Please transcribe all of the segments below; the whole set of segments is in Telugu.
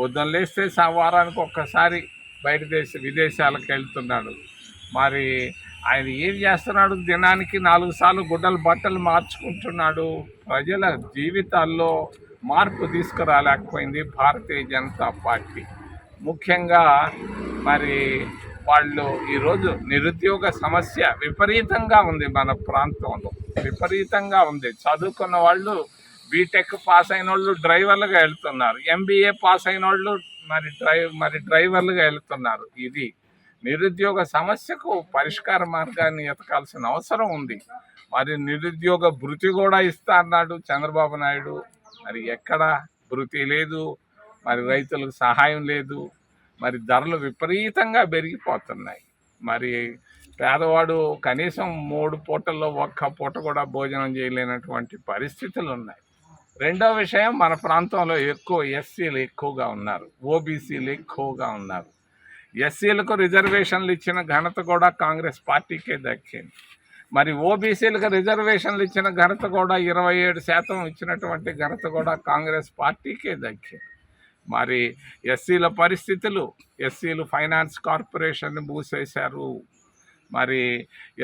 పొద్దున్న లేస్తే వారానికి ఒక్కసారి విదేశాలకు వెళ్తున్నాడు. మరి ఆయన ఏం చేస్తున్నాడు? దినానికి 4 సార్లు బట్టలు మార్చుకుంటున్నాడు. ప్రజల జీవితాల్లో మార్పు తీసుకురాలేకపోయింది భారతీయ జనతా పార్టీ. ముఖ్యంగా మరి వాళ్ళు ఈరోజు నిరుద్యోగ సమస్య విపరీతంగా ఉంది, మన ప్రాంతంలో విపరీతంగా ఉంది. చదువుకున్న వాళ్ళు బీటెక్ పాస్ అయిన వాళ్ళు డ్రైవర్లుగా వెళ్తున్నారు, ఎంబీఏ పాస్ అయిన వాళ్ళు మరి డ్రైవర్లుగా వెళ్తున్నారు. ఇది నిరుద్యోగ సమస్యకు పరిష్కార మార్గాన్ని ఎతకాల్సిన అవసరం ఉంది. మరి నిరుద్యోగ భృతి కూడా ఇస్తా అన్నాడు చంద్రబాబు నాయుడు. మరి ఎక్కడ భృతి లేదు, మరి రైతులకు సహాయం లేదు. మరి ధరలు విపరీతంగా పెరిగిపోతున్నాయి. మరి పేదవాడు కనీసం 3 పూటల్లో ఒక్క పూట కూడా భోజనం చేయలేనటువంటి పరిస్థితులు ఉన్నాయి. రెండో విషయం, మన ప్రాంతంలో ఎస్సీలు ఎక్కువగా ఉన్నారు, ఓబీసీలు ఎక్కువగా ఉన్నారు. ఎస్సీలకు రిజర్వేషన్లు ఇచ్చిన ఘనత కూడా కాంగ్రెస్ పార్టీకే దక్కింది. మరి ఓబీసీలకు రిజర్వేషన్లు ఇచ్చిన ఘనత కూడా 27% ఇచ్చినటువంటి ఘనత కూడా కాంగ్రెస్ పార్టీకే దక్కింది. మరి ఎస్సీల పరిస్థితులు, ఎస్సీలు ఫైనాన్స్ కార్పొరేషన్ మూసేశారు. మరి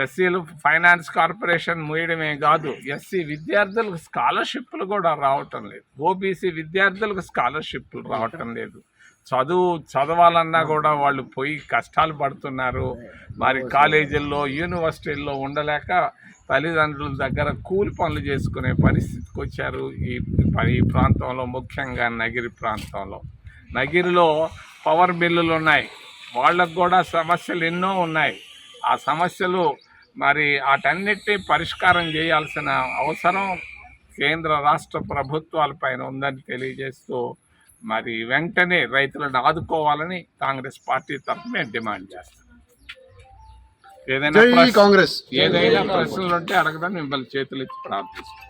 ఎస్సీలు ఫైనాన్స్ కార్పొరేషన్ మూయడమే కాదు, ఎస్సీ విద్యార్థులకు స్కాలర్షిప్లు కూడా రావటం లేదు, ఓబీసీ విద్యార్థులకు స్కాలర్షిప్లు రావటం లేదు. చదవాలన్నా కూడా వాళ్ళు పోయి కష్టాలు పడుతున్నారు. మరి కాలేజీల్లో, యూనివర్సిటీల్లో ఉండలేక తల్లిదండ్రుల దగ్గర కూలి పనులు చేసుకునే పరిస్థితికి వచ్చారు ఈ ప్రాంతంలో, ముఖ్యంగా నగిరి ప్రాంతంలో. నగిరిలో పవర్ బిల్లులు ఉన్నాయి, వాళ్ళకు కూడా సమస్యలు ఎన్నో ఉన్నాయి. ఆ సమస్యలు మరి వాటన్నిటినీ పరిష్కారం చేయాల్సిన అవసరం కేంద్ర రాష్ట్ర ప్రభుత్వాలపైన ఉందని తెలియజేస్తూ మరి వెంటనే రైతులను ఆదుకోవాలని కాంగ్రెస్ పార్టీ తరఫున డిమాండ్ చేస్తాం. ఏదైనా ప్రశ్నలు ఉంటే అడగడం మిమ్మల్ని చేతులు ఇచ్చి ప్రార్థిస్తాం.